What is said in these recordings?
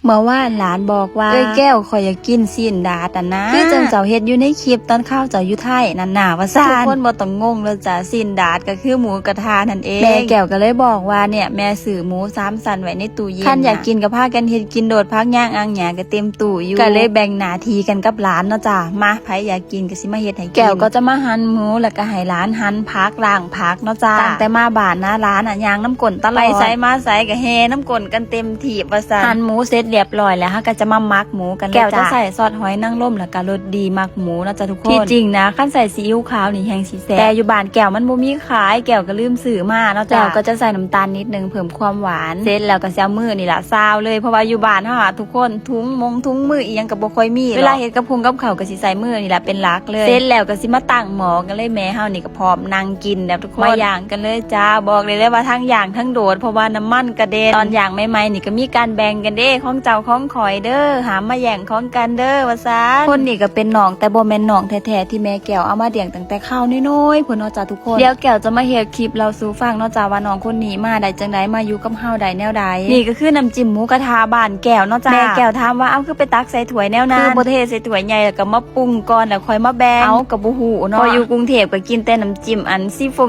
เมื่อวานหลานบอกว่าแก้วข่อยอยากกินซีนดาดนะคือจังเจ้าเฮ็ดอยู่ในคลิปตอนข้าวเจ้าอยู่ไทยนั่นน่ะว่าซ่านทุกคนบ่ต้องงงเลยจ้ะซีนดาดก็คือหมูกระทะนั่นเองแม่แก้วก็เลยบอกว่าเนี่ยแม่ซื้อหมู3 สันไว้ในตู้เย็นคันอยากกินก็พากันเฮ็ดกินโดดพักย่างอังหยาก็เต็มตู้อยู่ก็เลยแบ่งหน้าที่กันกับหลานเนาะจ้ะมาไผอยากกินก็สิมาเฮ็ดให้กินแก้วก็จะมาหั่นหมูแล้วก็ให้หลานหั่นผักล้างผักเนาะจ้ะตั้งแต่มาบ้านนะร้านย่างน้ำก้นตลอดไปไสมาไสก็แห่น้ำก้นกันเต็มที่ว่าซั่นหั่นหมูเสร็จเรียบร้อยแล้วฮะก็จะมามักหมูกันเลยจ้ะแก้วจะใส่ซอสหอยนางรมแล้วก็รสดีมักหมูนะจ๊ะทุกคนที่จริงนะขั้นใส่ซีอิ๊วขาวนี่แห้งสีแซ่บแต่อยู่บ้านแก้วมันบ่มีขายแก้วก็ลืมซื้อมาเนาะจ้ะแก้วก็จะใส่น้ำตาลนิดนึงเพิ่มความหวานเสร็จแล้วก็สิเอามือนี่ล่ะซาวเลยเพราะว่าอยู่บ้านเฮาทุกคนถุงมืออีหยังก็บ่ค่อยมีเวลาเฮ็ดกับพุงกับข้าวก็สิใส่มือนี่ล่ะเป็นหลักเลยเสร็จแล้วก็สิมาตั้งหม้อกันเลยแม่เฮานี่ก็พร้อมนั่งกินแล้วทุกคนมาย่างกันเลยจ้าบอกเลยว่าทั้งย่างทั้งโดดเพราะว่าน้ำมันกระเด็นตอนย่างใหม่ๆนี่ก็มีการแบ่งกันเด้ของเจ้าของข่อยเด้อหามาแย่งของกันเด้อว่าซ่าคนนี่ก็เป็นน้องแต่บ่แม่นน้องแท้ๆที่แม่แก้วเอามาเลี้ยงตั้งแต่ข้าวน้อยๆพุ่นเนาะจ้าทุกคนเดี๋ยวแก้วจะมาเฮ็ดคลิปเราสู่ฟังเนาะจ้าว่าน้องคนนี้มาได้จังไดมาอยู่กับเฮาได้แนวใดนี่ก็คือน้ำจิ้มหมูกระทะบ้านแก้วเนาะจ้าแม่แก้วถามว่าเอ้าคือไปตักใส่ถ้วยแนวนั้นคือบ่เทใส่ถ้วยใหญ่แล้วก็มาปรุงก่อนแล้วค่อยมาแบ่งเอาก็บ่ฮู้เนาะพออยู่กรุงเทพก็กินแต่น้ำจิ้มอันซีฟู้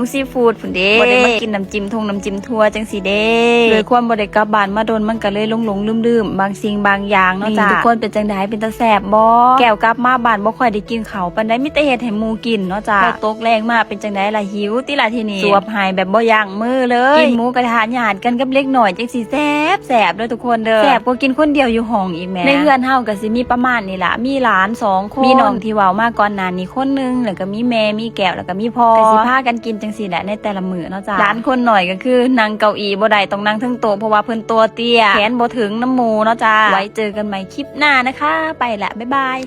ดพุ่นเด้บ่ได้มากินน้ำจิ้มทั่วจังซี่เด้เลยความบ่ได้กลับบ้านมาโดนมันก็เลยหลงลืมบางสิ่งบางอย่างเนาะจ้าทุกคนเป็นจังไดเป็นตาแซ่บบ่แก้วกลับมาบ้านบ่ค่อยได้กินข้าวปานใดมีแต่เฮ็ดให้หมู่กินเนาะจ้าพอตกแรงมาเป็นจังไดล่ะหิวติล่ะทีนี้สวบหายแบบบ่ยั้งมือเลยกินหมูกระทะญาติกันกับเล็กน้อยจังสิแซ่บเด้อทุกคนเด้อแซ่บกว่ากินคนเดียวอยู่ห้องอีกแม่ในเฮือนเฮาก็สิมีประมาณนี้ล่ะมีหลาน2 คนมีน้องที่เว้ามาก่อนหน้านี้คนนึงแล้วก็มีแม่มีแก้วแล้วก็มีพ่อก็สิพากันกินจังซี่แหละในแต่ละมื้อเนาะจ้าหลานคนหน่อยก็คือนั่งเก้าอี้บ่ได้ต้องนั่งทั้งโต๊ะเพราะว่าเพิ่นตัวเตี้ยแขนบ่ถึงน้ำหมูเนาะจ้าไว้เจอกันใหม่คลิปหน้านะคะไปละบ๊ายบาย